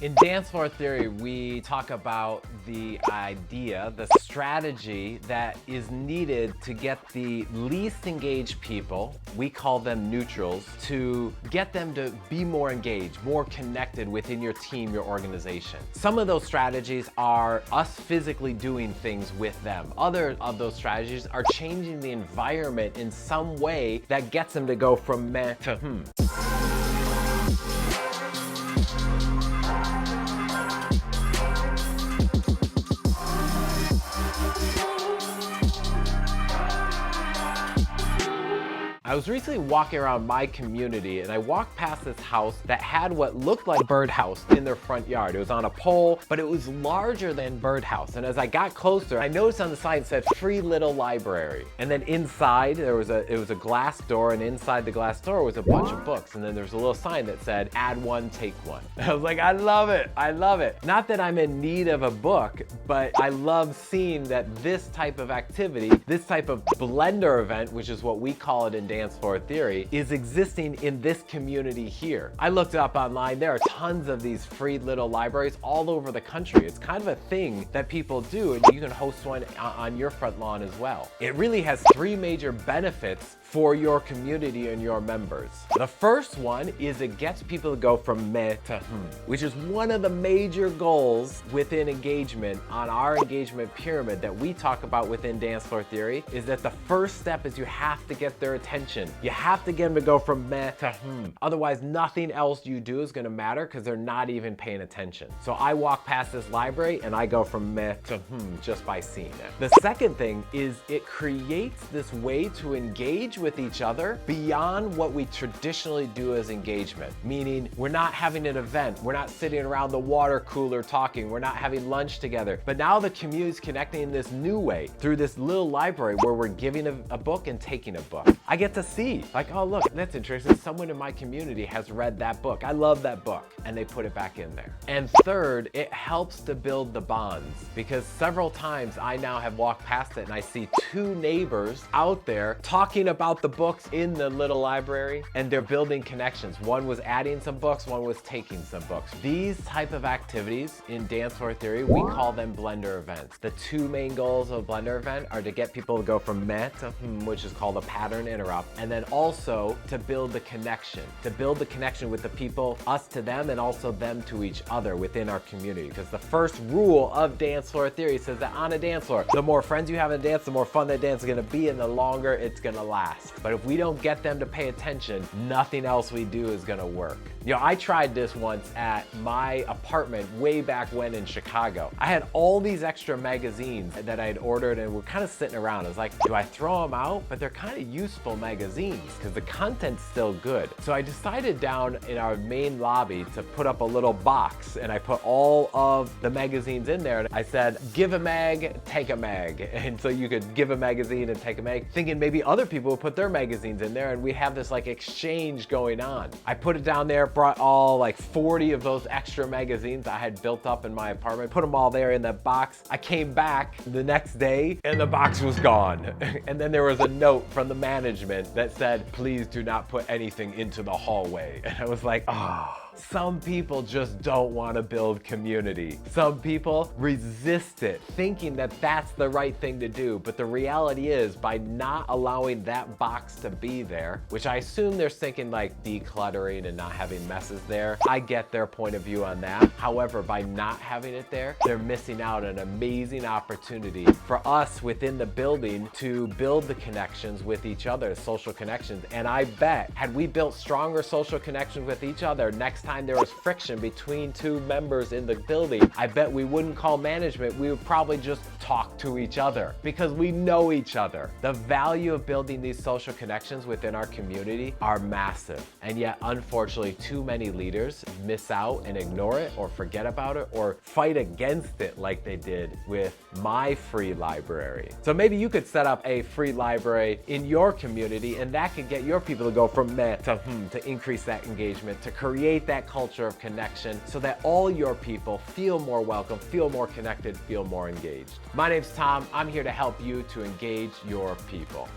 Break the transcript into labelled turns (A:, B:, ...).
A: In dance floor theory, we talk about the idea, the strategy that is needed to get the least engaged people, we call them neutrals, to get them to be more engaged, more connected within your team, your organization. Some of those strategies are us physically doing things with them. Other of those strategies are changing the environment in some way that gets them to go from meh to I was recently walking around my community and I walked past this house that had what looked like a birdhouse in their front yard. It was on a pole, but it was larger than birdhouse. And as I got closer, I noticed on the sign it said free little library. And then inside it was a glass door, and inside the glass door was a bunch of books. And then there's a little sign that said, add one, take one. I was like, I love it. I love it. Not that I'm in need of a book, but I love seeing that this type of activity, this type of blender event, which is what we call it in dance floor theory, is existing in this community here. I looked up online, there are tons of these free little libraries all over the country. It's kind of a thing that people do, and you can host one on your front lawn as well. It really has three major benefits for your community and your members. The first one is it gets people to go from meh to which is one of the major goals within engagement on our engagement pyramid that we talk about within dance floor theory, is that the first step is you have to get their attention. You have to get them to go from meh to Otherwise, nothing else you do is gonna matter because they're not even paying attention. So I walk past this library and I go from meh to just by seeing it. The second thing is it creates this way to engage with each other beyond what we traditionally do as engagement. Meaning, we're not having an event, we're not sitting around the water cooler talking, we're not having lunch together. But now the community's connecting in this new way through this little library where we're giving a book and taking a book. I get to see, like, oh look, that's interesting. Someone in my community has read that book. I love that book. And they put it back in there. And third, it helps to build the bonds, because several times I now have walked past it and I see two neighbors out there talking about the books in the little library, and they're building connections. One was adding some books, one was taking some books. These type of activities in dance floor theory, we call them blender events. The two main goals of a blender event are to get people to go from meh to which is called a pattern interrupt, and then also to build the connection with the people, us to them, and also them to each other within our community. Because the first rule of dance floor theory says that on a dance floor, the more friends you have in dance, the more fun that dance is gonna be, and the longer it's gonna last. But if we don't get them to pay attention, nothing else we do is gonna work. You know, I tried this once at my apartment way back when in Chicago. I had all these extra magazines that I had ordered and were kind of sitting around. I was like, do I throw them out? But they're kind of useful magazines because the content's still good. So I decided down in our main lobby to put up a little box, and I put all of the magazines in there. And I said, give a mag, take a mag. And so you could give a magazine and take a mag, thinking maybe other people would put their magazines in there and we have this like exchange going on. I put it down there, brought all like 40 of those extra magazines I had built up in my apartment, put them all there in that box. I came back the next day and the box was gone. And then there was a note from the management that said, please do not put anything into the hallway. And I was like, oh. Some people just don't want to build community. Some people resist it, thinking that that's the right thing to do. But the reality is, by not allowing that box to be there, which I assume they're thinking like decluttering and not having messes there. I get their point of view on that. However, by not having it there, they're missing out on an amazing opportunity for us within the building to build the connections with each other, social connections. And I bet, had we built stronger social connections with each other, next time there was friction between two members in the building, I bet we wouldn't call management, we would probably just talk to each other because we know each other. The value of building these social connections within our community are massive. And yet, unfortunately, too many leaders miss out and ignore it or forget about it or fight against it like they did with my free library. So maybe you could set up a free library in your community, and that could get your people to go from meh to increase that engagement, to create that culture of connection so that all your people feel more welcome, feel more connected, feel more engaged. My name's Tom. I'm here to help you to engage your people.